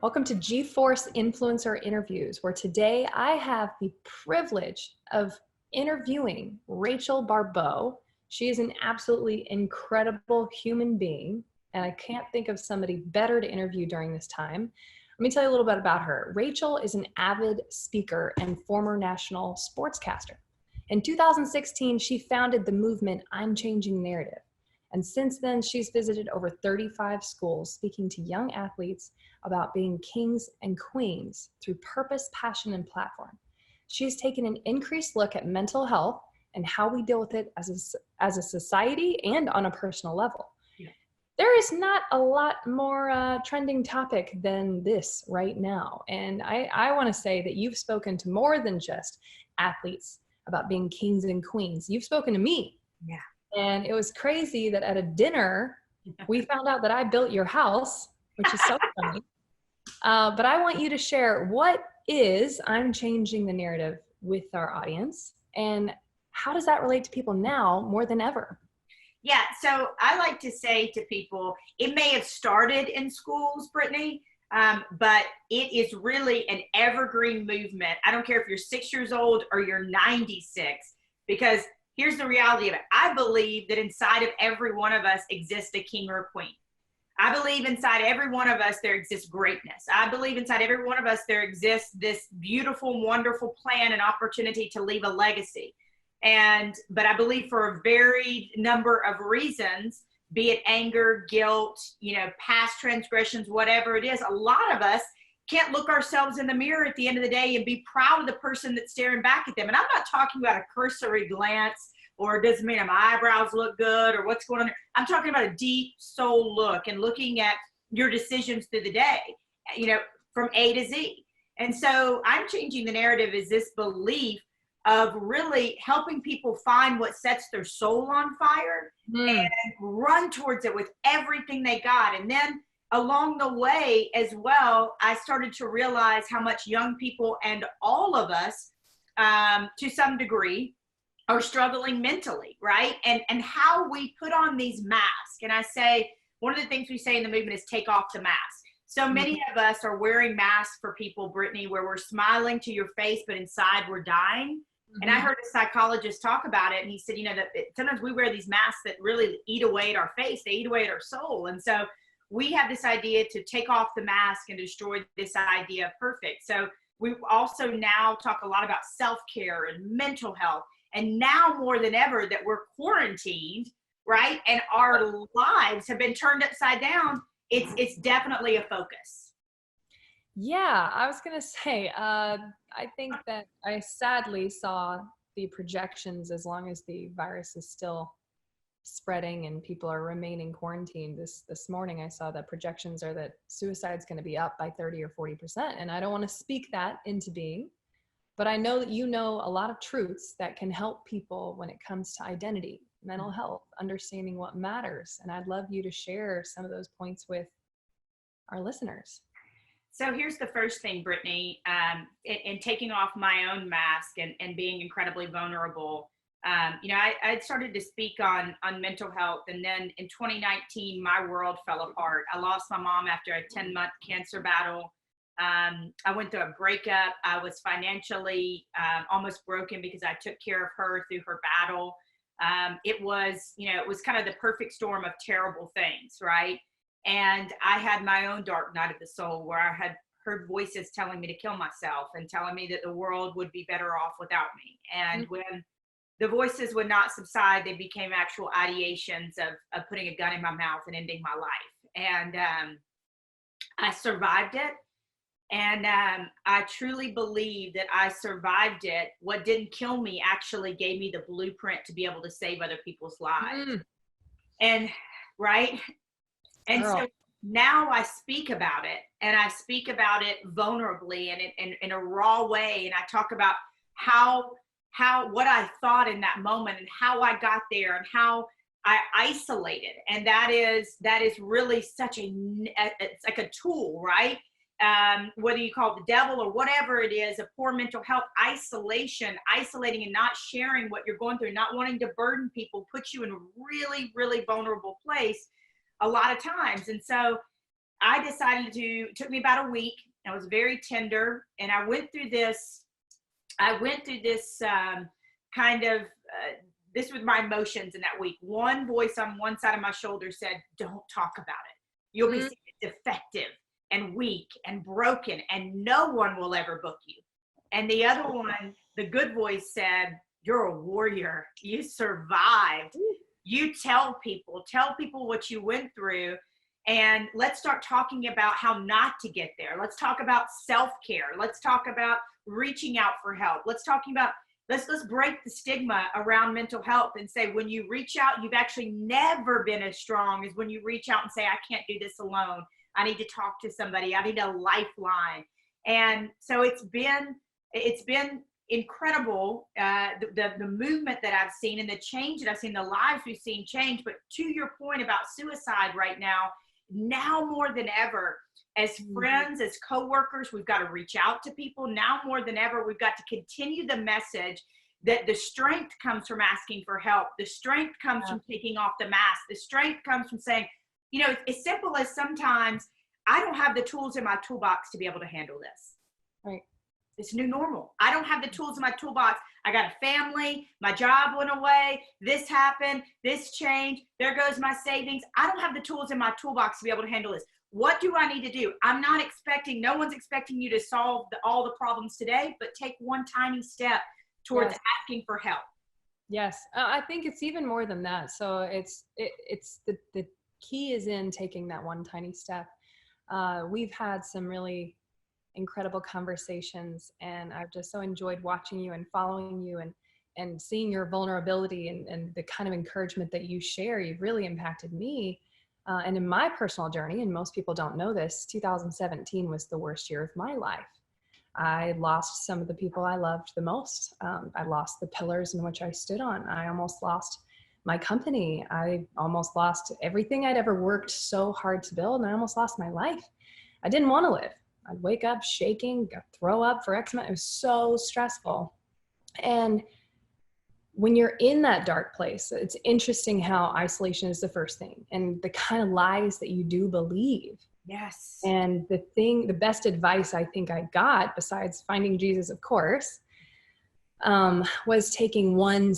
Welcome to G-Force Influencer Interviews, where today I have the privilege of interviewing Rachel Baribeau. She is an absolutely incredible human being, and I can't think of somebody better to interview during this time. Let me tell you a little bit about her. Rachel is an avid speaker and former national sportscaster. In 2016, she founded the movement I'm Changing Narrative. And since then, she's visited over 35 schools, speaking to young athletes about being kings and queens through purpose, passion, and platform. She's taken an increased look at mental health and how we deal with it as a society and on a personal level. Yeah. There is not a lot more trending topic than this right now. And I want to say that you've spoken to more than just athletes about being kings and queens. You've spoken to me. Yeah. And it was crazy that at a dinner, we found out that I built your house, which is so funny. But I want you to share what is I'm Changing the Narrative with our audience, and how does that relate to people now more than ever? Yeah, so I like to say to people, it may have started in schools, Brittany, but it is really an evergreen movement. I don't care if you're 6 years old or you're 96, because here's the reality of it. I believe that inside of every one of us exists a king or a queen. I believe inside every one of us there exists greatness. I believe inside every one of us there exists this beautiful, wonderful plan and opportunity to leave a legacy. But I believe for a varied number of reasons, be it anger, guilt, past transgressions, whatever it is, a lot of us can't look ourselves in the mirror at the end of the day and be proud of the person that's staring back at them. And I'm not talking about a cursory glance, or does it mean my eyebrows look good, or what's going on there. I'm talking about a deep soul look and looking at your decisions through the day, from A to Z. And so I'm Changing the Narrative is this belief of really helping people find what sets their soul on fire and run towards it with everything they got. And then along the way as well, I started to realize how much young people and all of us, to some degree, are struggling mentally, right? And how we put on these masks. And I say, one of the things we say in the movement is take off the mask. So many of us are wearing masks for people, Brittany, where we're smiling to your face, but inside we're dying. And I heard a psychologist talk about it, and he said, that sometimes we wear these masks that really eat away at our face. They eat away at our soul. And so we have this idea to take off the mask and destroy this idea of perfect. So we also now talk a lot about self-care and mental health. And now more than ever that we're quarantined, right? And our lives have been turned upside down. It's definitely a focus. Yeah, I was going to say, I think that I sadly saw the projections, as long as the virus is still spreading and people are remaining quarantined. This morning I saw that projections are that suicide's going to be up by 30 or 40%. And I don't want to speak that into being, but I know that you know a lot of truths that can help people when it comes to identity, mental health, understanding what matters. And I'd love you to share some of those points with our listeners. So here's the first thing, Brittany, in taking off my own mask and being incredibly vulnerable. I started to speak on mental health, and then in 2019, my world fell apart. I lost my mom after a 10-month cancer battle. I went through a breakup. I was financially almost broken because I took care of her through her battle. It was kind of the perfect storm of terrible things, right? And I had my own dark night of the soul where I had heard voices telling me to kill myself and telling me that the world would be better off without me. And when the voices would not subside, they became actual ideations of putting a gun in my mouth and ending my life. And I survived it. And I truly believe that I survived it. What didn't kill me actually gave me the blueprint to be able to save other people's lives. And right. And so now I speak about it, and I speak about it vulnerably and in a raw way. And I talk about how what I thought in that moment and how I got there and how I isolated. And that is really such it's like a tool, right? whether you call it the devil or whatever it is, a poor mental health, isolating and not sharing what you're going through, not wanting to burden people, puts you in a really, really vulnerable place a lot of times. And so I decided it took me about a week. I was very tender, and I went through this this was my emotions in that week. One voice on one side of my shoulder said, don't talk about it. You'll be seen as defective and weak and broken, and no one will ever book you. And the other one, the good voice, said, you're a warrior. You survived. You tell people what you went through, and let's start talking about how not to get there. Let's talk about self-care. Let's talk about reaching out for help. Let's break the stigma around mental health and say, when you reach out, you've actually never been as strong as when you reach out and say, I can't do this alone. I need to talk to somebody. I need a lifeline. And so it's been incredible, the movement that I've seen and the change that I've seen, the lives we've seen change. But to your point about suicide right now more than ever, as friends, as coworkers, we've got to reach out to people. Now more than ever, we've got to continue the message that the strength comes from asking for help. The strength comes from taking off the mask. The strength comes from saying, as simple as sometimes I don't have the tools in my toolbox to be able to handle this. Right. It's new normal. I don't have the tools in my toolbox. I got a family, my job went away, this happened, this changed, there goes my savings. I don't have the tools in my toolbox to be able to handle this. What do I need to do? No one's expecting you to solve all the problems today, but take one tiny step towards asking for help. Yes. I think it's even more than that. So it's the key is in taking that one tiny step. We've had some really incredible conversations, and I've just so enjoyed watching you and following you and seeing your vulnerability and the kind of encouragement that you share. You've really impacted me. And in my personal journey, and most people don't know this, 2017 was the worst year of my life. I lost some of the people I loved the most. I lost the pillars in which I stood on. I almost lost my company. I almost lost everything I'd ever worked so hard to build, and I almost lost my life. I didn't want to live. I'd wake up shaking, throw up for X amount. It was so stressful. And when you're in that dark place, it's interesting how isolation is the first thing, and the kind of lies that you do believe. Yes. And the best advice I think I got, besides finding Jesus, of course, was taking one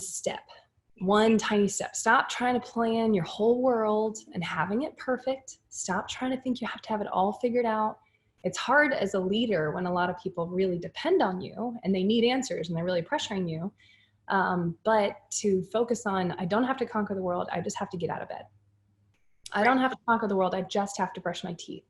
tiny step. Stop trying to plan your whole world and having it perfect. Stop trying to think you have to have it all figured out. It's hard as a leader when a lot of people really depend on you and they need answers and they're really pressuring you. But to focus on, I don't have to conquer the world. I just have to get out of bed. I don't have to conquer the world. I just have to brush my teeth.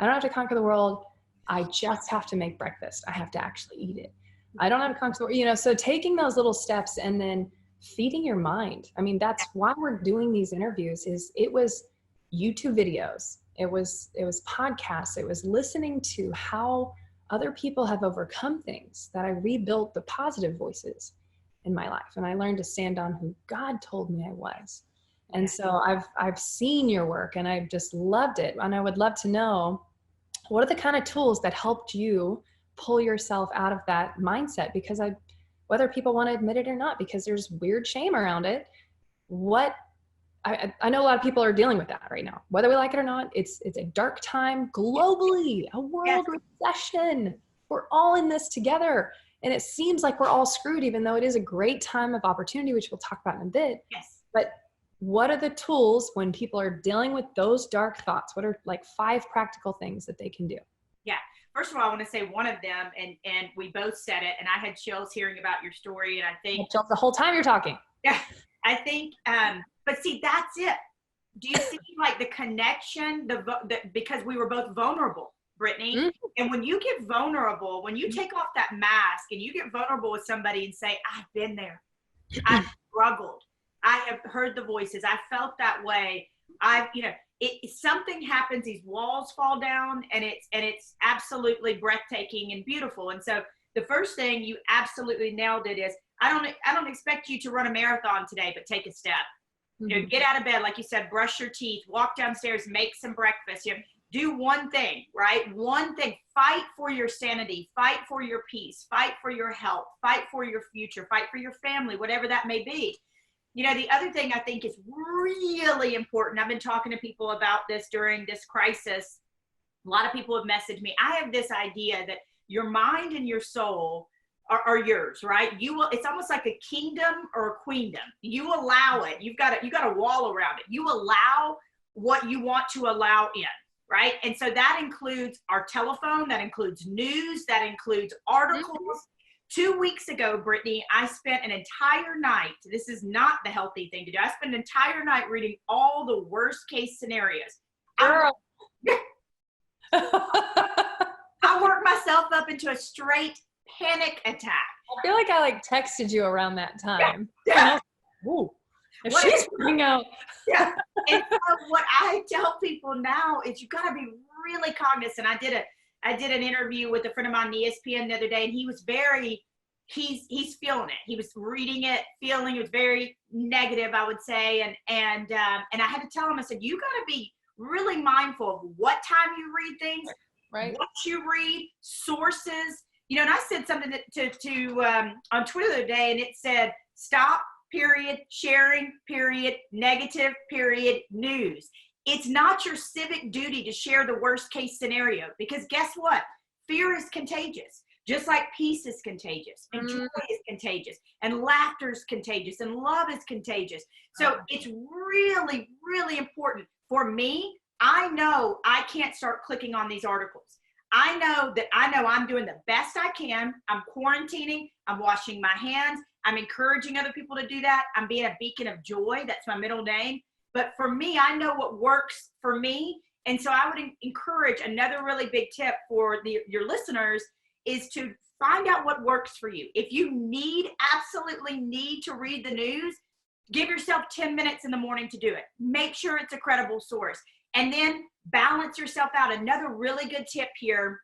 I don't have to conquer the world. I just have to make breakfast. I have to actually eat it. I don't have to conquer the world. So taking those little steps and then feeding your mind. I mean, that's why we're doing these interviews. It was YouTube videos. It was podcasts. It was listening to how other people have overcome things, that I rebuilt the positive voices in my life. And I learned to stand on who God told me I was. And so I've seen your work and I've just loved it. And I would love to know, what are the kind of tools that helped you pull yourself out of that mindset? Because whether people want to admit it or not, because there's weird shame around it. I know a lot of people are dealing with that right now, whether we like it or not. It's a dark time globally, a world recession. We're all in this together. And it seems like we're all screwed, even though it is a great time of opportunity, which we'll talk about in a bit. Yes. But what are the tools when people are dealing with those dark thoughts? What are like 5 practical things that they can do? Yeah. First of all, I want to say one of them, and we both said it, and I had chills hearing about your story. And I think chills the whole time you're talking. Yeah, I think, but see, that's it. Do you see like the connection, because we were both vulnerable, Brittany. Mm-hmm. And when you get vulnerable, when you take off that mask and you get vulnerable with somebody and say, I've been there, I've struggled, I have heard the voices, I felt that way. Something happens, these walls fall down, and it's absolutely breathtaking and beautiful. And so the first thing, you absolutely nailed it, is I don't expect you to run a marathon today, but take a step. Mm-hmm. Get out of bed, like you said, brush your teeth, walk downstairs, make some breakfast. do one thing, right? One thing. Fight for your sanity, fight for your peace, fight for your health, fight for your future, fight for your family, whatever that may be. You know, the other thing I think is really important, I've been talking to people about this during this crisis. A lot of people have messaged me. I have this idea that your mind and your soul are yours, right? You will, it's almost like a kingdom or a queendom. You allow it. You've got a wall around it. You allow what you want to allow in, right? And so that includes our telephone, that includes news, that includes articles. 2 weeks ago, Brittany, I spent an entire night, this is not the healthy thing to do, I spent an entire night reading all the worst case scenarios. Girl. I worked myself up into a straight panic attack. I feel like I texted you around that time. Yeah. Ooh, if she's freaking out. Yeah. And so what I tell people now is you got to be really cognizant. I did an interview with a friend of mine on ESPN the other day, and he was he's feeling it. He was reading it, feeling it was very negative, I would say. And I had to tell him, I said, you got to be really mindful of what time you read things, right? What you read, sources. You know, and I said something on Twitter the other day, and it said, stop, period, sharing, period, negative, period, news. It's not your civic duty to share the worst case scenario, because guess what? Fear is contagious, just like peace is contagious, and joy is contagious, and laughter is contagious, and love is contagious. So it's really, really important. For me, I know I can't start clicking on these articles. I know I'm doing the best I can. I'm quarantining. I'm washing my hands. I'm encouraging other people to do that. I'm being a beacon of joy. That's my middle name. But for me, I know what works for me. And so I would encourage, another really big tip for your listeners is to find out what works for you. If you absolutely need to read the news, give yourself 10 minutes in the morning to do it. Make sure it's a credible source. And then balance yourself out. Another really good tip here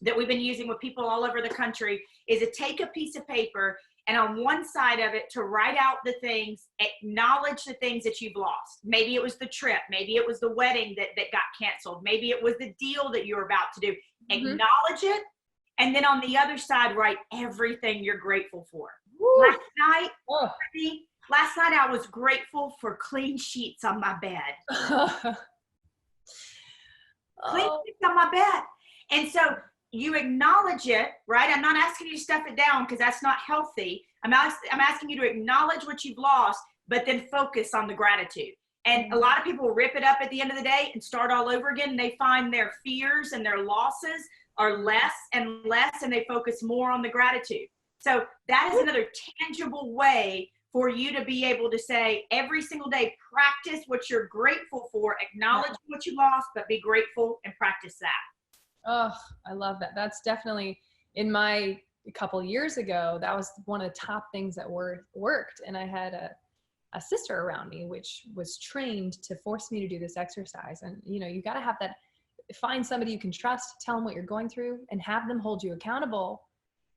that we've been using with people all over the country is to take a piece of paper and on one side of it to write out the things, acknowledge the things that you've lost. Maybe it was the trip. Maybe it was the wedding that got canceled. Maybe it was the deal that you were about to do. Acknowledge it. And then on the other side, write everything you're grateful for. Last night I was grateful for clean sheets on my bed. Clean sheets on my bed. And so you acknowledge it, right? I'm not asking you to stuff it down because that's not healthy. I'm asking you to acknowledge what you've lost, but then focus on the gratitude. And a lot of people rip it up at the end of the day and start all over again. And they find their fears and their losses are less and less, and they focus more on the gratitude. So that is another tangible way for you to be able to say every single day, practice what you're grateful for, acknowledge what you lost, but be grateful and practice that. Oh, I love that. That's definitely a couple years ago, that was one of the top things that worked. And I had a sister around me, which was trained to force me to do this exercise. And, you got to have that, find somebody you can trust, tell them what you're going through, and have them hold you accountable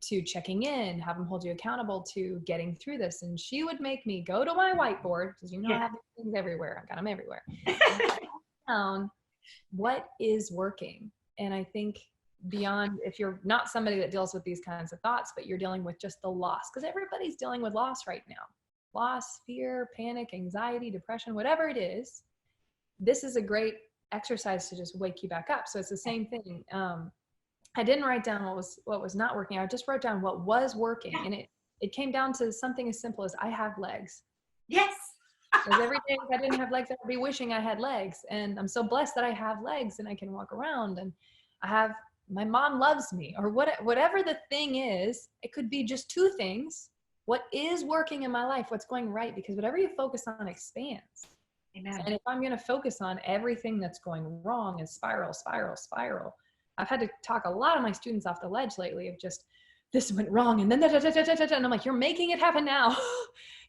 to checking in, have them hold you accountable to getting through this. And she would make me go to my whiteboard, because I have these things everywhere. I've got them everywhere. And write down what is working. And I think beyond, if you're not somebody that deals with these kinds of thoughts, but you're dealing with just the loss, because everybody's dealing with loss right now. Loss, fear, panic, anxiety, depression, whatever it is, this is a great exercise to just wake you back up. So it's the same thing. I didn't write down what was not working. I just wrote down what was working. And it came down to something as simple as I have legs. Yes. Because every day if I didn't have legs, I would be wishing I had legs. And I'm so blessed that I have legs and I can walk around, and my mom loves me, or whatever the thing is. It could be just two things. What is working in my life? What's going right? Because whatever you focus on expands. Amen. And if I'm going to focus on everything that's going wrong and spiral, I've had to talk a lot of my students off the ledge lately of just, this went wrong, and then and I'm like, you're making it happen now.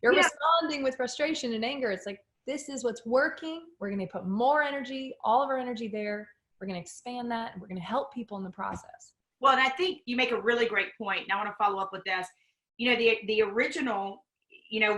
You're responding with frustration and anger. It's like, this is what's working. We're going to put more energy, all of our energy there. We're going to expand that, and we're going to help people in the process. Well, and I think you make a really great point. And I want to follow up with this. The original,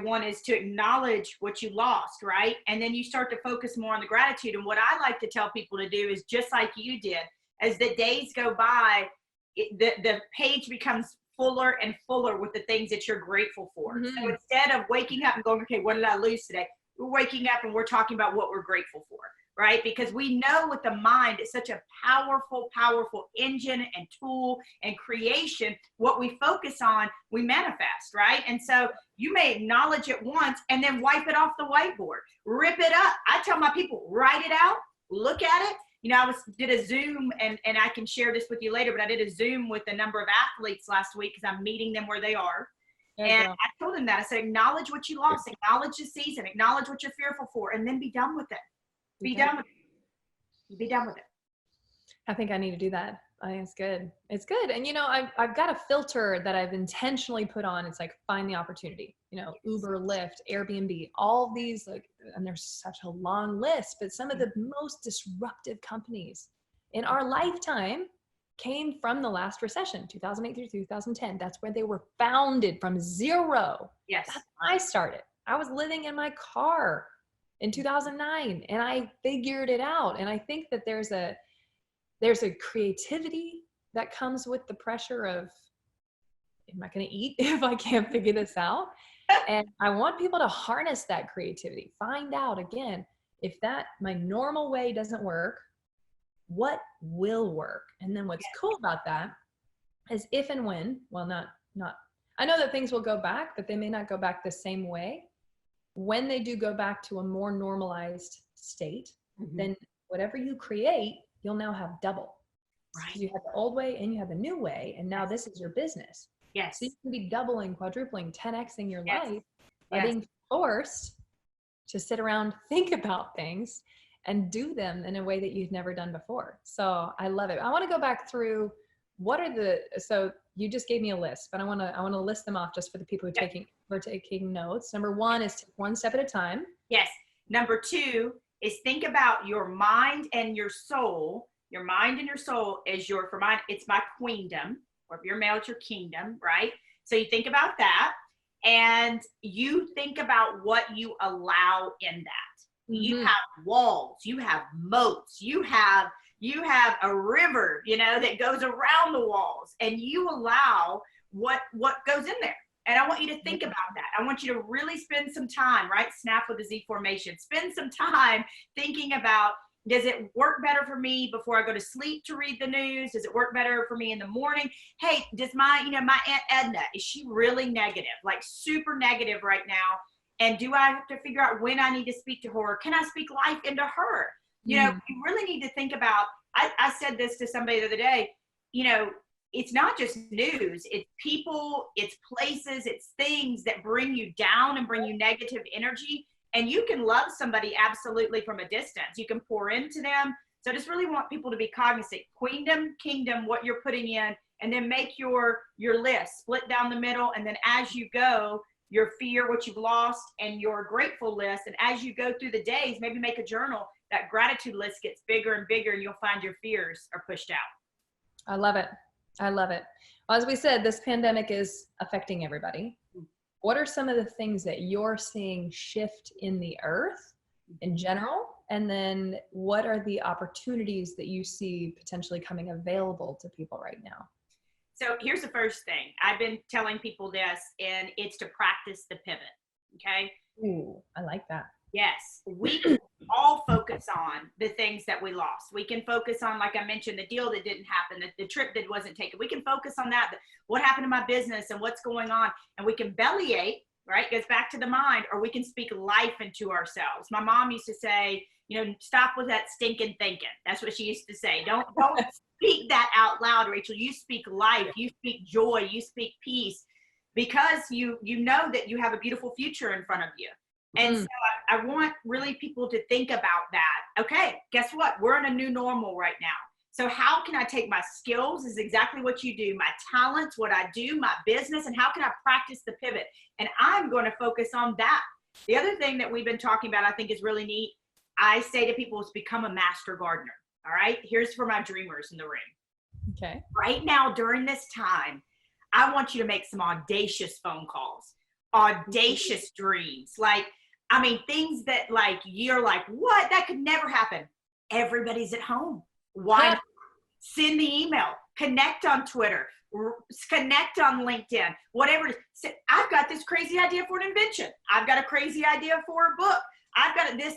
one is to acknowledge what you lost, right? And then you start to focus more on the gratitude. And what I like to tell people to do is just like you did, as the days go by, the page becomes fuller and fuller with the things that you're grateful for. Mm-hmm. So instead of waking up and going, okay, what did I lose today? We're waking up and we're talking about what we're grateful for, right? Because we know with the mind, it's such a powerful, powerful engine and tool and creation. What we focus on, we manifest, right? And so you may acknowledge it once and then wipe it off the whiteboard, rip it up. I tell my people, write it out, look at it. I did a Zoom, and I can share this with you later, but I did a Zoom with a number of athletes last week because I'm meeting them where they are. And I told them that. I said, acknowledge what you lost, acknowledge the season, acknowledge what you're fearful for, and then be done with it. Be done with it. Be done with it. I think I need to do that. I think it's good. It's good. And, I've got a filter that I've intentionally put on. It's like, find the opportunity, Uber, Lyft, Airbnb, all these, and there's such a long list, but some of the most disruptive companies in our lifetime came from the last recession, 2008 through 2010. That's where they were founded, from zero. Yes. That's when I started. I was living in my car in 2009 and I figured it out. And I think that there's a creativity that comes with the pressure of, am I going to eat if I can't figure this out? And I want people to harness that creativity. Find out, again, if my normal way doesn't work, what will work? And then what's cool about that is if and when, I know that things will go back, but they may not go back the same way. When they do go back to a more normalized state, then whatever you create, you'll now have double. Right. So you have the old way and you have the new way. And now this is your business. Yes. So you can be doubling, quadrupling, 10xing your life by being forced to sit around, think about things and do them in a way that you've never done before. So I love it. I want to go back through so you just gave me a list, but I want to list them off just for the people who are taking notes. Number one is take one step at a time. Yes. Number two is think about your mind and your soul. Your mind and your soul is for mine, it's my queendom, or if you're male, it's your kingdom, right? So you think about that and you think about what you allow in that. You have walls, you have moats, you have a river, that goes around the walls, and you allow what goes in there. And I want you to think about that. I want you to really spend some time, right? Snap with the Z formation. Spend some time thinking about, does it work better for me before I go to sleep to read the news? Does it work better for me in the morning? Hey, does my Aunt Edna, is she really negative, like super negative right now? And do I have to figure out when I need to speak to her? Or can I speak life into her? You really need to think about, I said this to somebody the other day, it's not just news, it's people, it's places, it's things that bring you down and bring you negative energy. And you can love somebody absolutely from a distance. You can pour into them. So I just really want people to be cognizant. Queendom, kingdom, what you're putting in, and then make your list, split down the middle. And then as you go, your fear, what you've lost, and your grateful list. And as you go through the days, maybe make a journal. That gratitude list gets bigger and bigger, and you'll find your fears are pushed out. I love it. I love it. Well, as we said, this pandemic is affecting everybody. What are some of the things that you're seeing shift in the earth in general? And then what are the opportunities that you see potentially coming available to people right now? So here's the first thing. I've been telling people this, and it's to practice the pivot. Okay. Ooh, I like that. Yes. We can all focus on the things that we lost. We can focus on, like I mentioned, the deal that didn't happen, the trip that wasn't taken. We can focus on that, what happened to my business and what's going on. And we can bellyache, right? Goes back to the mind, or we can speak life into ourselves. My mom used to say, stop with that stinking thinking. That's what she used to say. Don't speak that out loud, Rachel. You speak life, you speak joy, you speak peace, because you know that you have a beautiful future in front of you. And so I want really people to think about that. Okay, guess what? We're in a new normal right now. So how can I take my skills, is exactly what you do, my talents, what I do, my business, and how can I practice the pivot? And I'm going to focus on that. The other thing that we've been talking about, I think is really neat. I say to people, is become a master gardener. All right, here's for my dreamers in the room. Okay. Right now, during this time, I want you to make some audacious phone calls. audacious dreams. Like, I mean, things that like, you're like, what? That could never happen. Everybody's at home. Why not? Send the email, connect on Twitter, connect on LinkedIn, whatever it is. I've got this crazy idea for an invention. I've got a crazy idea for a book. I've got this,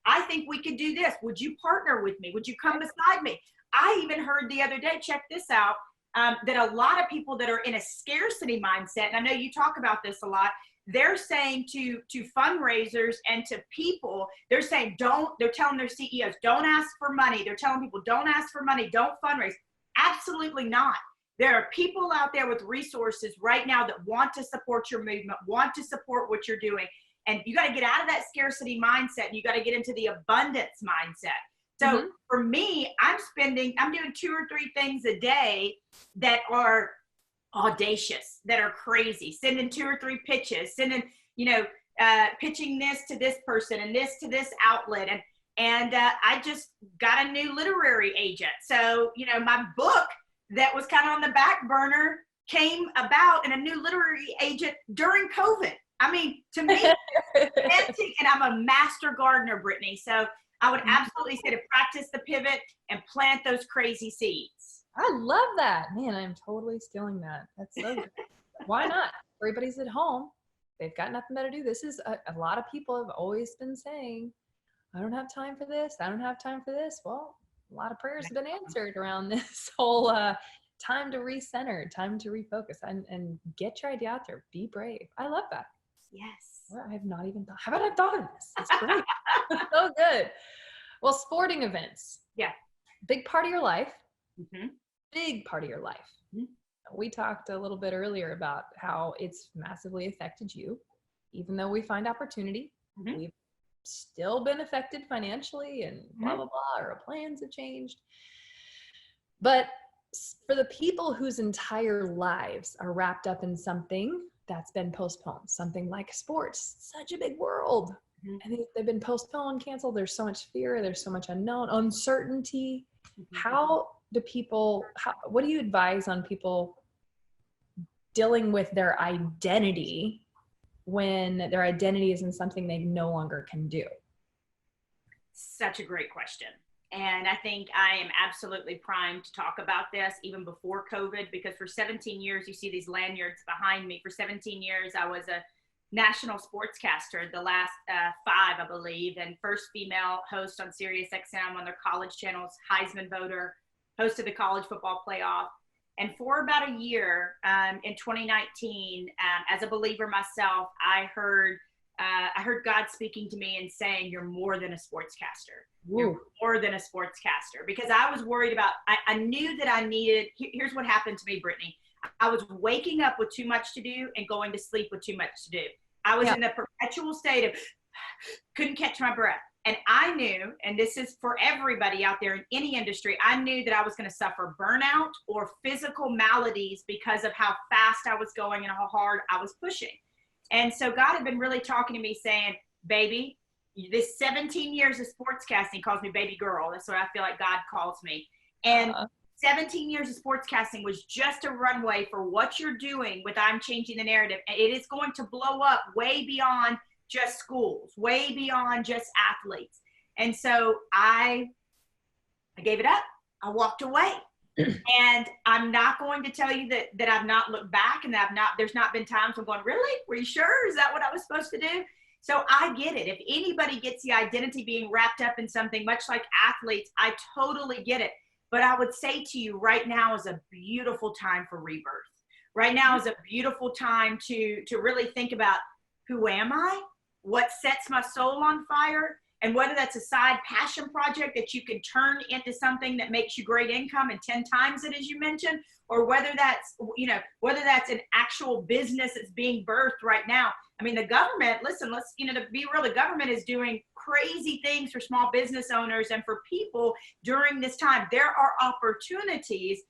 I think we could do this. Would you partner with me? Would you come beside me? I even heard the other day, check this out, that a lot of people that are in a scarcity mindset, and I know you talk about this a lot, they're saying to fundraisers and to people, they're saying, they're telling their CEOs, don't ask for money. They're telling people, don't ask for money, don't fundraise. Absolutely not. There are people out there with resources right now that want to support your movement, want to support what you're doing. And you got to get out of that scarcity mindset. And you got to get into the abundance mindset. So for me, I'm doing 2 or 3 things a day that are audacious, that are crazy, sending 2 or 3 pitches, sending, pitching this to this person and this to this outlet. And I just got a new literary agent. So, my book that was kind of on the back burner came about, and a new literary agent during COVID. I mean, to me, and I'm a master gardener, Brittany. So I would absolutely say to practice the pivot and plant those crazy seeds. I love that. Man, I'm totally stealing that. That's so good. Why not? Everybody's at home. They've got nothing better to do. This is a lot of people have always been saying, I don't have time for this. I don't have time for this. Well, a lot of prayers have been answered around this whole time to recenter, time to refocus, and get your idea out there. Be brave. I love that. Yes. Well, I have not even thought. How about I thought of this? It's great. So good. Well, sporting events. Yeah. Big part of your life. Big part of your life. We talked a little bit earlier about how it's massively affected you. Even though we find opportunity, we've still been affected financially and blah, blah, blah. Our plans have changed. But for the people whose entire lives are wrapped up in something that's been postponed, something like sports, such a big world. And they've been postponed, canceled. There's so much fear. There's so much unknown, uncertainty. What do you advise on people dealing with their identity when their identity is in something they no longer can do? Such a great question. And I think I am absolutely primed to talk about this even before COVID, because for 17 years, you see these lanyards behind me. For 17 years, I was a national sportscaster, the last 5, I believe, and first female host on Sirius XM on their college channels, Heisman voter, hosted the college football playoff. And for about a year in 2019, as a believer myself, I heard God speaking to me and saying, you're more than a sportscaster. You're more than a sportscaster. Because I was worried about, I knew that I needed, here's what happened to me, Brittany. I was waking up with too much to do and going to sleep with too much to do. I was in a perpetual state of couldn't catch my breath. And I knew, and this is for everybody out there in any industry, I knew that I was going to suffer burnout or physical maladies because of how fast I was going and how hard I was pushing. And so God had been really talking to me saying, baby, this 17 years of sportscasting, calls me baby girl. That's what I feel like God calls me. And 17 years of sportscasting was just a runway for what you're doing with I'm Changing the Narrative. And it is going to blow up way beyond just schools, way beyond just athletes. And so I gave it up. I walked away. And I'm not going to tell you that I've not looked back and there's not been times I'm going, really? Were you sure? Is that what I was supposed to do? So I get it. If anybody gets the identity being wrapped up in something, much like athletes, I totally get it. But I would say to you, right now is a beautiful time for rebirth. Right now is a beautiful time to really think about, who am I? What sets my soul on fire? And whether that's a side passion project that you can turn into something that makes you great income and 10 times it, as you mentioned, or whether that's an actual business that's being birthed right now. I mean, the government, listen, to be real, the government is doing crazy things for small business owners and for people during this time. There are opportunities.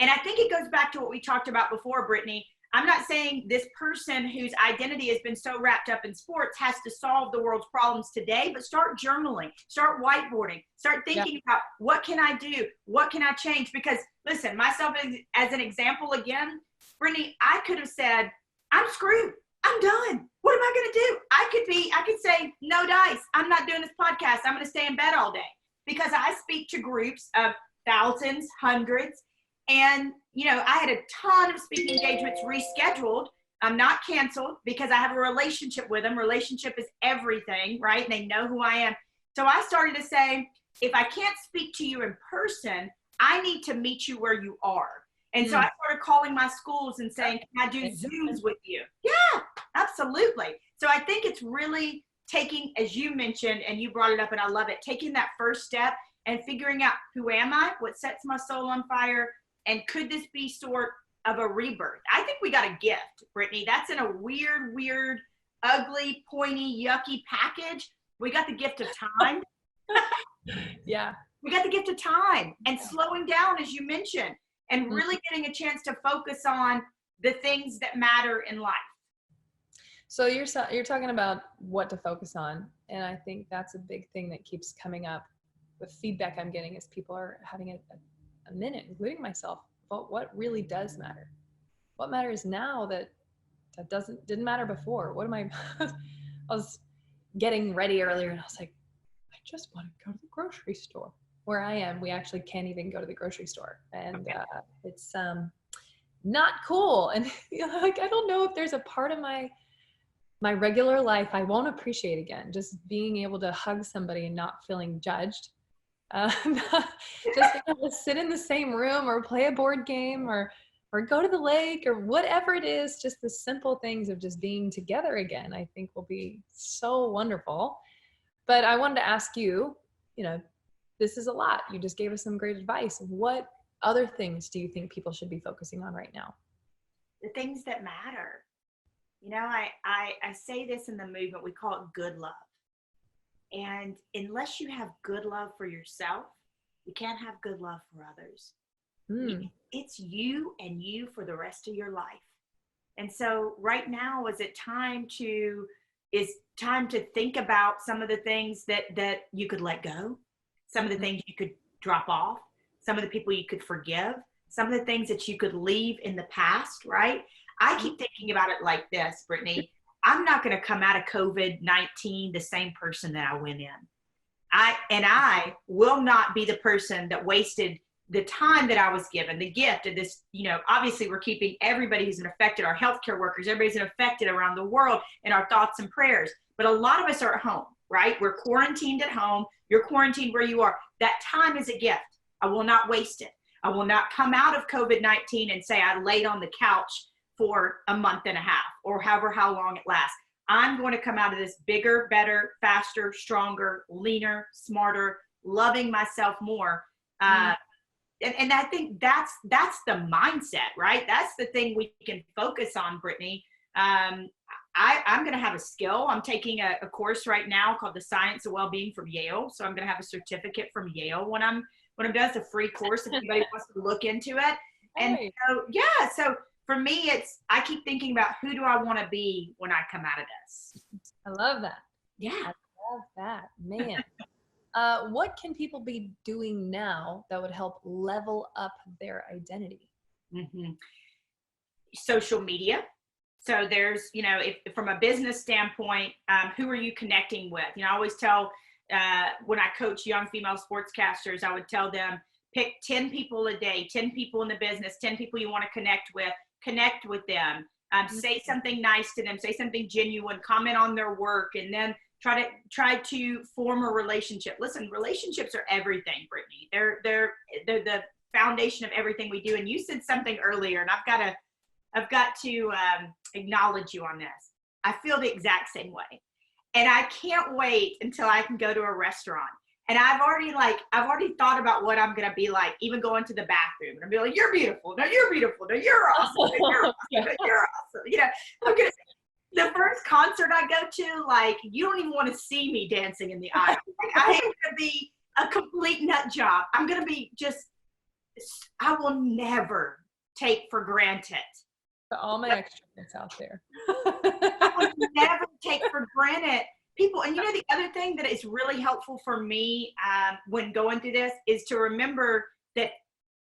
And I think it goes back to what we talked about before, Brittany. I'm not saying this person whose identity has been so wrapped up in sports has to solve the world's problems today, but start journaling, start whiteboarding, start thinking about what can I do? What can I change? Because listen, myself as an example again, Brittany, I could have said, I'm screwed. I'm done. What am I going to do? I could say, no dice. I'm not doing this podcast. I'm going to stay in bed all day, because I speak to groups of thousands, hundreds. And, I had a ton of speaking engagements rescheduled. I'm not canceled, because I have a relationship with them. Relationship is everything, right? And they know who I am. So I started to say, if I can't speak to you in person, I need to meet you where you are. And so I started calling my schools and saying, can I do Zooms with you? Yeah, absolutely. So I think it's really taking, as you mentioned, and you brought it up and I love it, taking that first step and figuring out, who am I? What sets my soul on fire? And could this be sort of a rebirth? I think we got a gift, Brittany. That's in a weird, ugly, pointy, yucky package. We got the gift of time. Yeah. We got the gift of time and slowing down, as you mentioned, and really getting a chance to focus on the things that matter in life. So you're talking about what to focus on. And I think that's a big thing that keeps coming up with feedback I'm getting, as people are having a minute, including myself, about what really does matter. What matters now that didn't matter before? What am I was getting ready earlier and I was like, I just want to go to the grocery store. Where I am, we actually can't even go to the grocery store. And it's not cool. And I don't know if there's a part of my regular life I won't appreciate again. Just being able to hug somebody and not feeling judged. Just being able to sit in the same room or play a board game or go to the lake or whatever it is, just the simple things of just being together again, I think will be so wonderful. But I wanted to ask you, this is a lot. You just gave us some great advice. What other things do you think people should be focusing on right now? The things that matter. I say this in the movement, we call it good love. And unless you have good love for yourself, you can't have good love for others. It's you and you for the rest of your life. And so right now is time to think about some of the things that you could let go, some of the things you could drop off, some of the people you could forgive, some of the things that you could leave in the past, right? I keep thinking about it like this, Brittany. I'm not going to come out of COVID-19 the same person that I went in. I will not be the person that wasted the time that I was given, the gift of this. Obviously we're keeping everybody who's been affected, our healthcare workers, everybody's been affected around the world, in our thoughts and prayers. But a lot of us are at home, right? We're quarantined at home. You're quarantined where you are. That time is a gift. I will not waste it. I will not come out of COVID-19 and say I laid on the couch for a month and a half or how long it lasts. I'm going to come out of this bigger, better, faster, stronger, leaner, smarter, loving myself more. And I think that's the mindset, right? That's the thing we can focus on, Brittany. I'm going to have a skill. I'm taking a course right now called The Science of Wellbeing from Yale. So I'm going to have a certificate from Yale when I'm done. It's a free course if anybody wants to look into it. And so for me, I keep thinking about, who do I want to be when I come out of this? I love that. Yeah. I love that, man. What can people be doing now that would help level up their identity? Social media. So there's, if from a business standpoint, who are you connecting with? I always tell, when I coach young female sportscasters, I would tell them, pick 10 people a day, 10 people in the business, 10 people you want to connect with them, say something nice to them, say something genuine, comment on their work, and then try to form a relationship. Listen, relationships are everything, Brittany. They're the foundation of everything we do. And you said something earlier, and I've got to acknowledge you on this. I feel the exact same way. And I can't wait until I can go to a restaurant. And I've already thought about what I'm going to be like, even going to the bathroom. And I'll be like, you're beautiful. No, you're beautiful. No, you're awesome. No, you're awesome. No, you're awesome. The first concert I go to, you don't even want to see me dancing in the aisle. I am going to be a complete nut job. I'm going to be I will never take for granted. For all my extras out there. I will never take for granted people. And the other thing that is really helpful for me when going through this is to remember that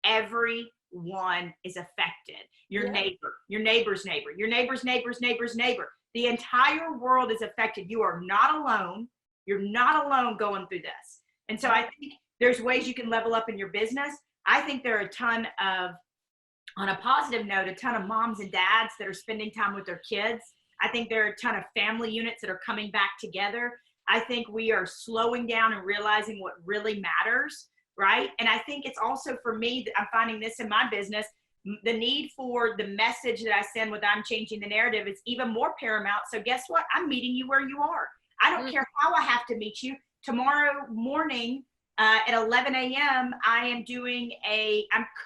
everyone is affected. Your neighbor, your neighbor's neighbor, your neighbor's neighbor's neighbor's neighbor. The entire world is affected. You are not alone. You're not alone going through this. And so I think there's ways you can level up in your business. I think there are a ton of, on a positive note, a ton of moms and dads that are spending time with their kids. I think there are a ton of family units that are coming back together. I think we are slowing down and realizing what really matters, right? And I think it's also, for me, I'm finding this in my business, the need for the message that I send with I'm changing the narrative is even more paramount. So guess what? I'm meeting you where you are. I don't care how I have to meet you. Tomorrow morning at 11 a.m., I'm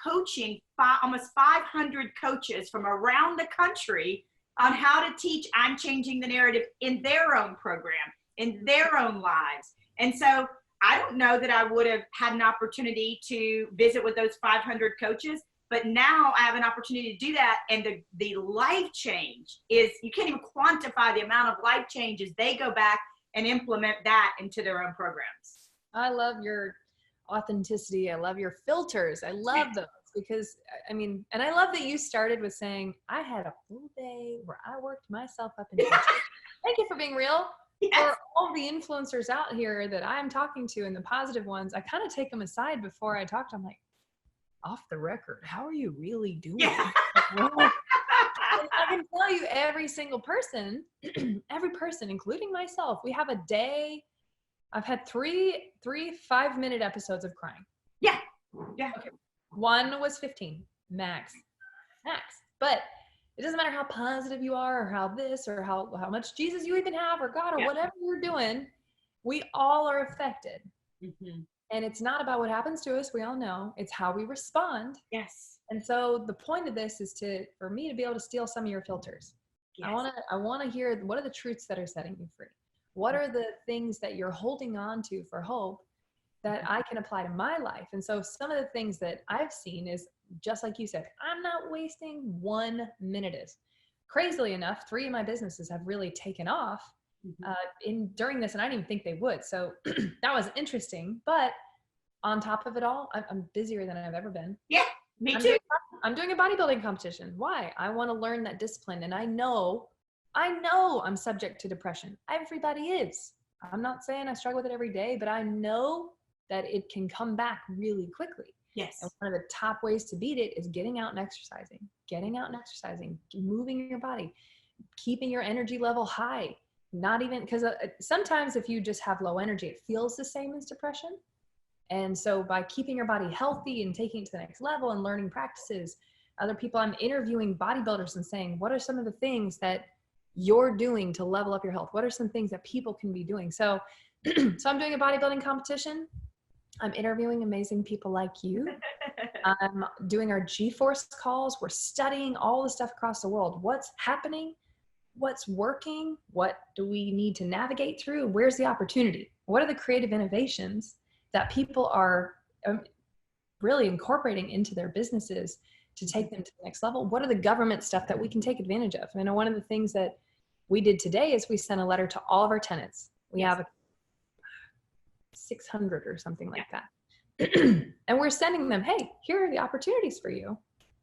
coaching almost 500 coaches from around the country on how to teach I'm changing the narrative in their own program, in their own lives. And so I don't know that I would have had an opportunity to visit with those 500 coaches, but now I have an opportunity to do that. And the life change is, you can't even quantify the amount of life changes they go back and implement that into their own programs. I love your authenticity. I love your filters. I love those because, I mean, and I love that you started with saying, I had a full day where I worked myself up into Thank you for being real. Yes. For all the influencers out here that I'm talking to and the positive ones, I kind of take them aside before I talk to them, like, off the record, how are you really doing? Yeah. I can tell you every single person, including myself, we have a day. I've had three 5-minute episodes of crying. Yeah. Okay. One was 15 max. But it doesn't matter how positive you are or how this or how much Jesus you even have or God or whatever you're doing, we all are affected. Mm-hmm. And it's not about what happens to us. We all know it's how we respond. Yes. And so the point of this is for me to be able to steal some of your filters. Yes. I want to hear, what are the truths that are setting you free? What are the things that you're holding on to for hope that I can apply to my life? And so some of the things that I've seen is, just like you said, I'm not wasting 1 minute. Crazily enough, 3 of my businesses have really taken off during this, and I didn't even think they would. So that was interesting. But on top of it all, I'm busier than I've ever been. Yeah, me too. I'm doing a bodybuilding competition. Why? I want to learn that discipline. And I know I'm subject to depression. Everybody is. I'm not saying I struggle with it every day, but I know that it can come back really quickly. Yes. And one of the top ways to beat it is getting out and exercising, moving your body, keeping your energy level high. Not even, because sometimes if you just have low energy, it feels the same as depression. And so by keeping your body healthy and taking it to the next level and learning practices, other people, I'm interviewing bodybuilders and saying, what are some of the things that you're doing to level up your health? What are some things that people can be doing? So I'm doing a bodybuilding competition. I'm interviewing amazing people like you. I'm doing our G-Force calls. We're studying all the stuff across the world. What's happening? What's working? What do we need to navigate through? Where's the opportunity? What are the creative innovations that people are really incorporating into their businesses to take them to the next level? What are the government stuff that we can take advantage of? I know one of the things that we did today is we sent a letter to all of our tenants. We have 600 or something like that. And we're sending them, hey, here are the opportunities for you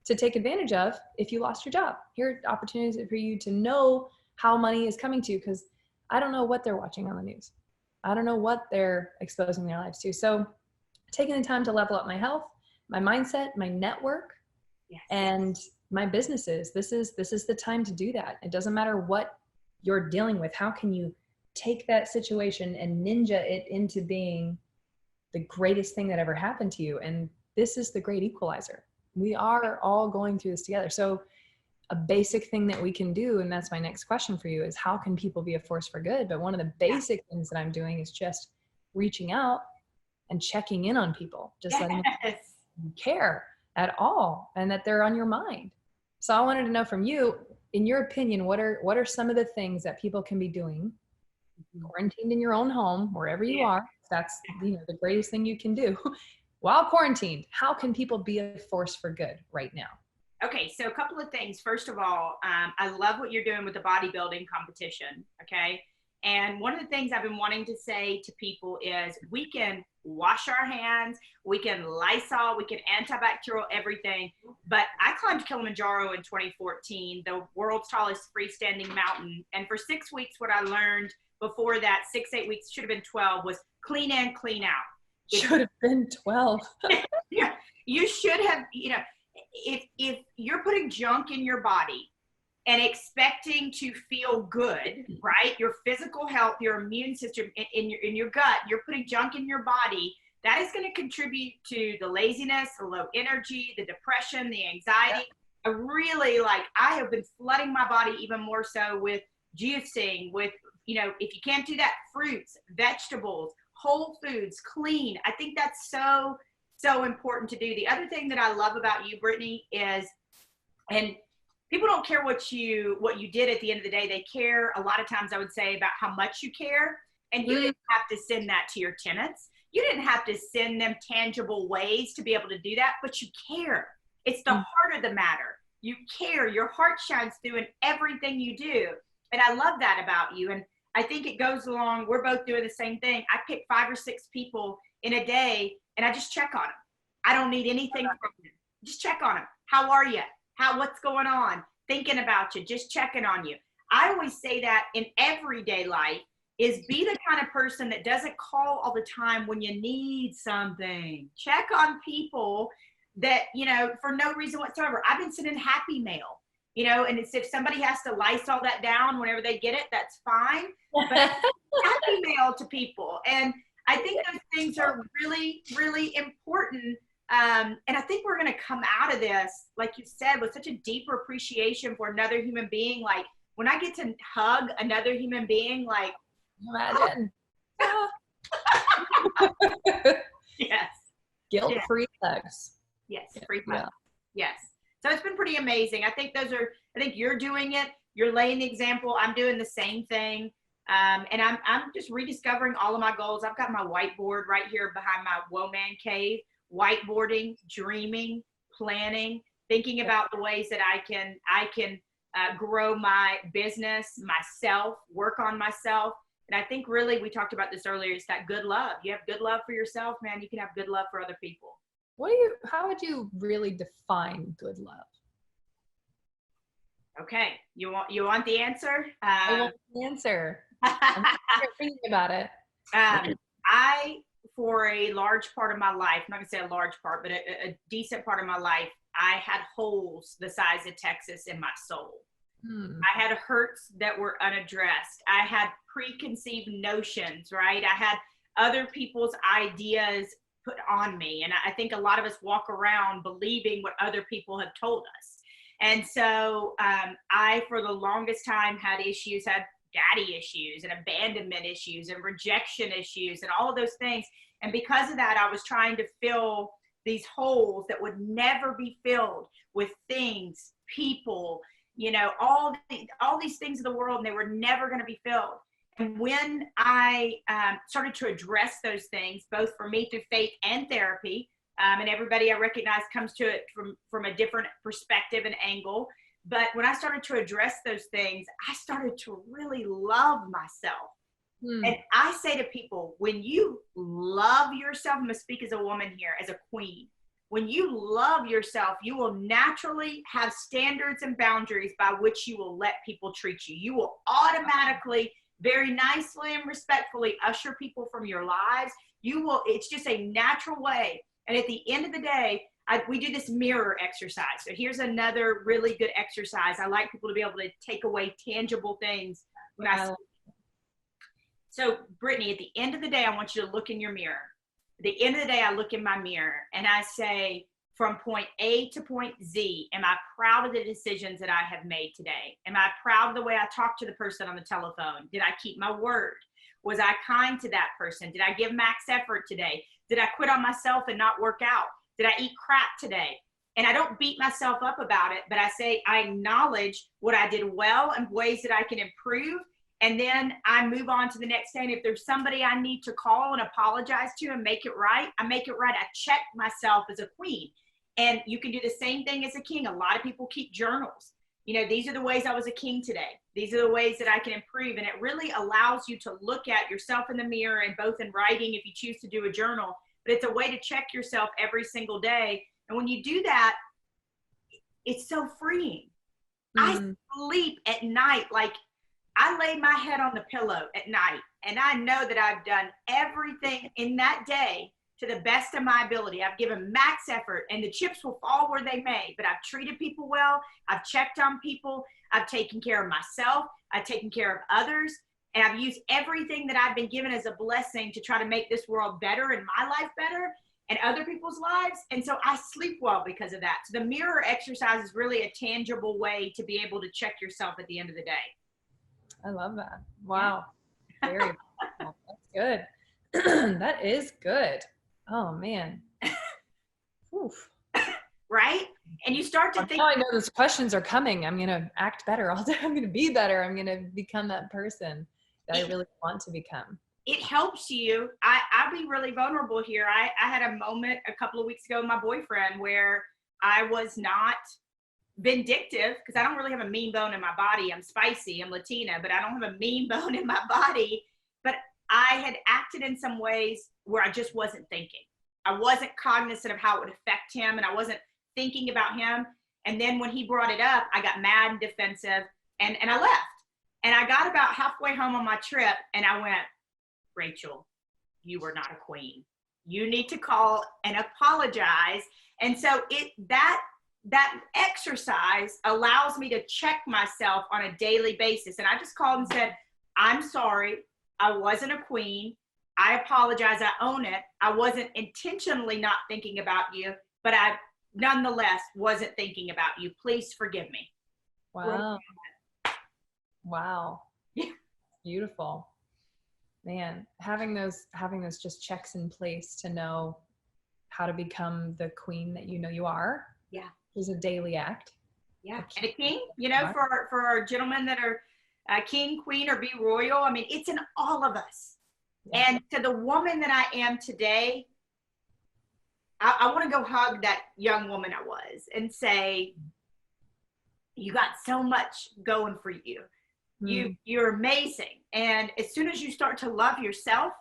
to take advantage of if you lost your job. Here are opportunities for you to know how money is coming to you, because I don't know what they're watching on the news. I don't know what they're exposing their lives to. So taking the time to level up my health, my mindset, my network, and my businesses. This is the time to do that. It doesn't matter what you're dealing with. How can you take that situation and ninja it into being the greatest thing that ever happened to you? And this is the great equalizer. We are all going through this together. So a basic thing that we can do, and that's my next question for you, is how can people be a force for good? But one of the basic things that I'm doing is just reaching out and checking in on people, just letting them care at all and that they're on your mind. So I wanted to know from you, in your opinion, what are some of the things that people can be doing quarantined in your own home, wherever you are? That's the greatest thing you can do while quarantined. How can people be a force for good right now? Okay, so a couple of things. First of all, I love what you're doing with the bodybuilding competition. Okay, And one of the things I've been wanting to say to people is we can wash our hands, we can Lysol, we can antibacterial everything. But I climbed Kilimanjaro in 2014, the world's tallest freestanding mountain. And for 6 weeks, what I learned before that, 6, 8 weeks, should have been 12, was clean in, clean out. Should have been 12. Yeah, you should have, if you're putting junk in your body and expecting to feel good, right? Your physical health, your immune system, in your gut, you're putting junk in your body. That is going to contribute to the laziness, the low energy, the depression, the anxiety. I really I have been flooding my body even more so with juicing, with, if you can't do that, fruits, vegetables, whole foods, clean. I think that's so, so important to do. The other thing that I love about you, Brittany, is, and people don't care what you did at the end of the day. They care a lot of times, I would say, about how much you care. And you didn't have to send that to your tenants. You didn't have to send them tangible ways to be able to do that, but you care. It's the heart of the matter. You care. Your heart shines through in everything you do. And I love that about you. And I think it goes along. We're both doing the same thing. I pick 5 or 6 people in a day and I just check on them. I don't need anything from them. Just check on them. How are you? What's going on? Thinking about you, just checking on you. I always say that in everyday life is be the kind of person that doesn't call all the time when you need something. Check on people that, for no reason whatsoever. I've been sending happy mail, and it's, if somebody has to Lysol that down whenever they get it, that's fine. But happy mail to people. And I think those things are really, really important. And I think we're going to come out of this, like you said, with such a deeper appreciation for another human being. Like when I get to hug another human being, imagine. Yes. Guilt-free sex. Yes. Free fun. Yes. So it's been pretty amazing. I think you're doing it. You're laying the example. I'm doing the same thing. And I'm just rediscovering all of my goals. I've got my whiteboard right here behind my Woman Cave. Whiteboarding, dreaming, planning, thinking about the ways that I can grow my business, myself, work on myself. And I think really, we talked about this earlier, it's that good love. You have good love for yourself, man, you can have good love for other people. How would you really define good love? Okay, you want the answer? I want the answer. I'm thinking about it. For a large part of my life, I'm not gonna say a large part, but a decent part of my life, I had holes the size of Texas in my soul. I had hurts that were unaddressed. I had preconceived notions, right? I had other people's ideas put on me. And I think a lot of us walk around believing what other people have told us. And so I, for the longest time, had daddy issues and abandonment issues and rejection issues and all of those things. And because of that, I was trying to fill these holes that would never be filled with things, people, all these things of the world, and they were never going to be filled. And when I started to address those things, both for me through faith and therapy, and everybody I recognize comes to it from a different perspective and angle. But when I started to address those things, I started to really love myself. And I say to people, when you love yourself, I'm going to speak as a woman here, as a queen. When you love yourself, you will naturally have standards and boundaries by which you will let people treat you. You will automatically, very nicely and respectfully usher people from your lives. It's just a natural way. And at the end of the day, we do this mirror exercise. So here's another really good exercise. I like people to be able to take away tangible things when I speak. So Brittany, at the end of the day, I want you to look in your mirror. At the end of the day, I look in my mirror and I say, from point A to point Z, am I proud of the decisions that I have made today? Am I proud of the way I talked to the person on the telephone? Did I keep my word? Was I kind to that person? Did I give max effort today? Did I quit on myself and not work out? Did I eat crap today? And I don't beat myself up about it, but I say I acknowledge what I did well and ways that I can improve. And then I move on to the next day. And if there's somebody I need to call and apologize to and make it right, I make it right. I check myself as a queen. And you can do the same thing as a king. A lot of people keep journals. these are the ways I was a king today. These are the ways that I can improve. And it really allows you to look at yourself in the mirror, and both in writing, if you choose to do a journal, but it's a way to check yourself every single day. And when you do that, it's so freeing. I sleep at night. Like, I lay my head on the pillow at night, and I know that I've done everything in that day to the best of my ability. I've given max effort, and the chips will fall where they may, but I've treated people well. I've checked on people. I've taken care of myself. I've taken care of others, and I've used everything that I've been given as a blessing to try to make this world better and my life better and other people's lives. And so I sleep well because of that. So the mirror exercise is really a tangible way to be able to check yourself at the end of the day. I love that. Wow. Very cool. That's good. That is good. Oh man. Oof. Right? And you start to think, now I know those questions are coming. I'm going to act better all day. I'm going to be better. I'm going to become that person that I really want to become. It helps you. I'll be really vulnerable here. I had a moment a couple of weeks ago with my boyfriend where I was not vindictive, because I don't really have a mean bone in my body. I'm spicy, I'm Latina, but I don't have a mean bone in my body. But I had acted in some ways where I just wasn't thinking. I wasn't cognizant of how it would affect him, and I wasn't thinking about him. And then when he brought it up, I got mad and defensive, and I left. And I got about halfway home on my trip, and I went, Rachel, you were not a queen. You need to call and apologize. And so that exercise allows me to check myself on a daily basis. And I just called and said, I'm sorry. I wasn't a queen. I apologize. I own it. I wasn't intentionally not thinking about you, but I nonetheless wasn't thinking about you. Please forgive me. Wow. Wow. Yeah. Beautiful. Man, having those just checks in place to know how to become the queen that you know you are. Yeah. Is a daily act. Yeah. And a king, for our gentlemen that are king, queen, or be royal, I mean, it's in all of us. Yeah. And to the woman that I am today, I want to go hug that young woman I was and say, you got so much going for you. You're amazing. And as soon as you start to love yourself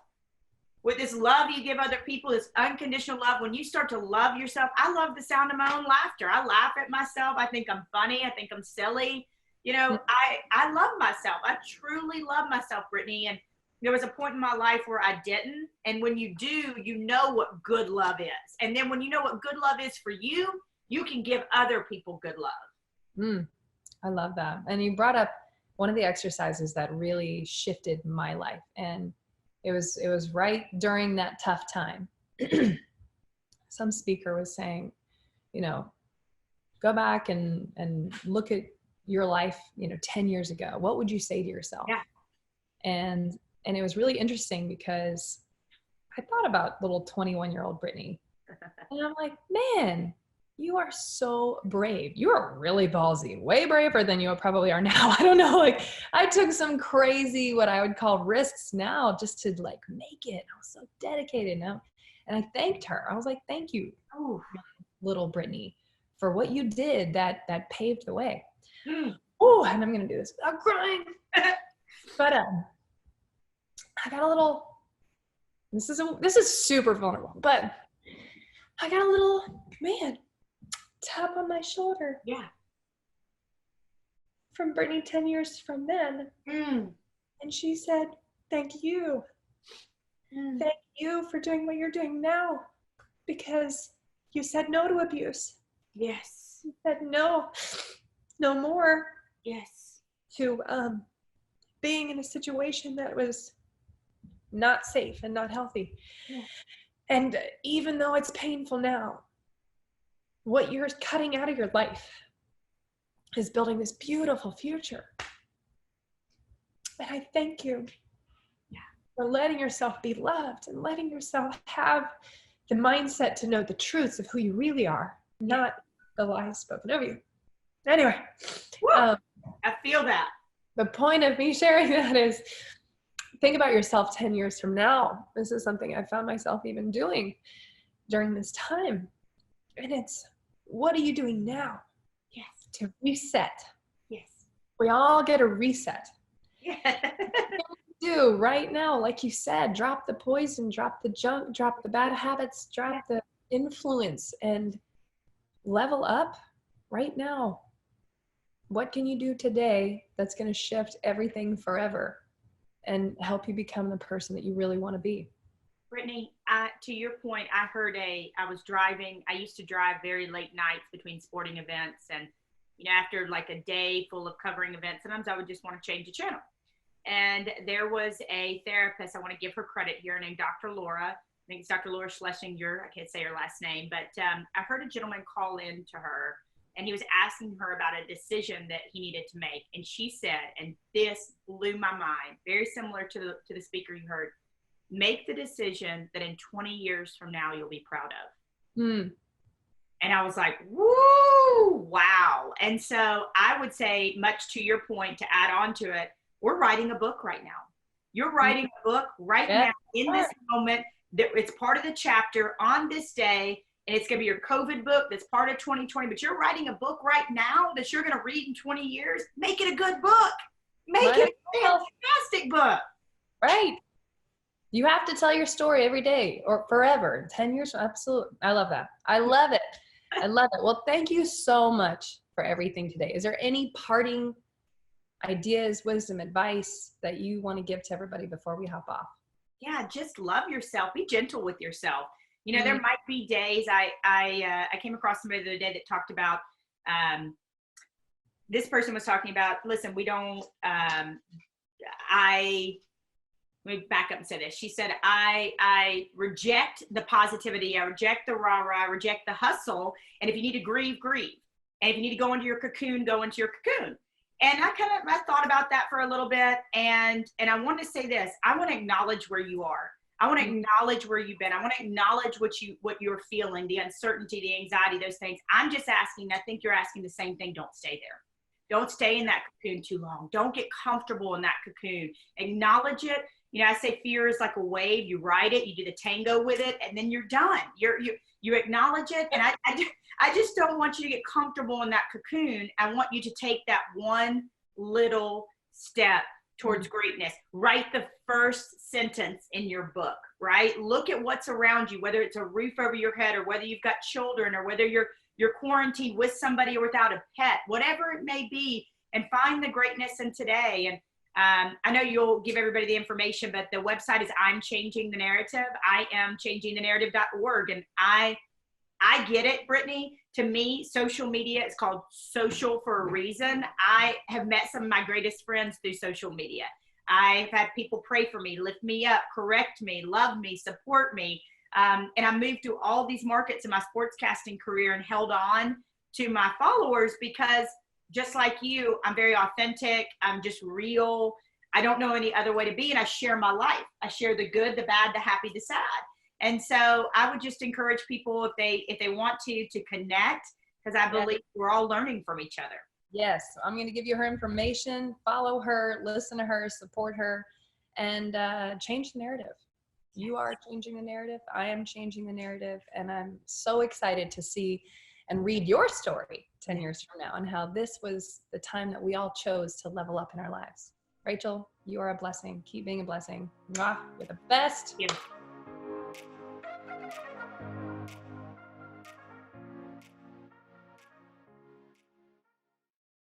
with this love you give other people, this unconditional love, when you start to love yourself, I love the sound of my own laughter. I laugh at myself. I think I'm funny. I think I'm silly. I love myself. I truly love myself, Brittany. And there was a point in my life where I didn't. And when you do, you know what good love is. And then when you know what good love is for you, you can give other people good love. I love that. And you brought up one of the exercises that really shifted my life. And it was right during that tough time. Some speaker was saying, go back and look at your life, 10 years ago. What would you say to yourself? Yeah. And it was really interesting because I thought about little 21-year-old Brittany. And I'm like, man, you are so brave. You are really ballsy, way braver than you probably are now. I don't know. Like, I took some crazy, what I would call risks now just to make it. I was so dedicated now. And I thanked her. I was like, thank you, little Brittany, for what you did that paved the way. Oh, and I'm going to do this without crying. But I got a little, this is super vulnerable, but I got a little, tap on my shoulder. Yeah. From Brittany 10 years from then. And she said, thank you. Thank you for doing what you're doing now, because you said no to abuse. Yes. You said no more. Yes. To being in a situation that was not safe and not healthy. Yeah. And even though it's painful now, what you're cutting out of your life is building this beautiful future. And I thank you for letting yourself be loved and letting yourself have the mindset to know the truths of who you really are, not the lies spoken of you. Anyway, I feel that. The point of me sharing that is, think about yourself 10 years from now. This is something I found myself even doing during this time. And it's, what are you doing now? Yes. To reset, We all get a reset. Yeah. Do right now, like you said, drop the poison, drop the junk, drop the bad habits, drop the influence, and level up right now. What can you do today that's going to shift everything forever and help you become the person that you really want to be? Brittany, to your point, I was driving. I used to drive very late nights between sporting events. And, after like a day full of covering events, sometimes I would just want to change the channel. And there was a therapist, I want to give her credit here, named Dr. Laura. I think it's Dr. Laura Schlesinger. I can't say her last name, but I heard a gentleman call in to her, and he was asking her about a decision that he needed to make. And she said, and this blew my mind, very similar to the speaker you heard, make the decision that in 20 years from now, you'll be proud of. Hmm. And I was like, woo, wow. And so I would say, much to your point, to add on to it, we're writing a book right now. You're writing a book right now in this moment. That it's part of the chapter on this day, and it's going to be your COVID book that's part of 2020. But you're writing a book right now that you're going to read in 20 years. Make it a good book. Make it a fantastic book. Right. You have to tell your story every day or forever. 10 years, absolutely. I love that. I love it. I love it. Well, thank you so much for everything today. Is there any parting ideas, wisdom, advice that you want to give to everybody before we hop off? Yeah, just love yourself. Be gentle with yourself. There might be days. I came across somebody the other day that talked about. This person was talking about. Listen, we don't. Let me back up and say this. She said, I reject the positivity. I reject the rah-rah. I reject the hustle. And if you need to grieve, grieve. And if you need to go into your cocoon, go into your cocoon. And I thought about that for a little bit. And I want to say this. I want to acknowledge where you are. I want to acknowledge where you've been. I want to acknowledge what you're feeling, the uncertainty, the anxiety, those things. I'm just asking, I think you're asking the same thing. Don't stay there. Don't stay in that cocoon too long. Don't get comfortable in that cocoon. Acknowledge it. I say fear is like a wave. You ride it, you do the tango with it, and then you're done. You acknowledge it. And I just don't want you to get comfortable in that cocoon. I want you to take that one little step towards greatness. Write the first sentence in your book, right? Look at what's around you, whether it's a roof over your head or whether you've got children or whether you're quarantined with somebody or without a pet, whatever it may be, and find the greatness in today. And I know you'll give everybody the information, but the website is I'm Changing the Narrative. I am changingthenarrative.org. And I get it, Brittany. To me, social media is called social for a reason. I have met some of my greatest friends through social media. I've had people pray for me, lift me up, correct me, love me, support me. And I moved through all these markets in my sportscasting career and held on to my followers because just like you, I'm very authentic. I'm just real. I don't know any other way to be. And I share my life. I share the good, the bad, the happy, the sad. And so I would just encourage people if they want to connect, because I believe we're all learning from each other. Yes. I'm going to give you her information. Follow her, listen to her, support her, and change the narrative. You are changing the narrative. I am changing the narrative. And I'm so excited to see and read your story 10 years from now and how this was the time that we all chose to level up in our lives. Rachel, you are a blessing. Keep being a blessing. Mwah. You're the best. Yeah.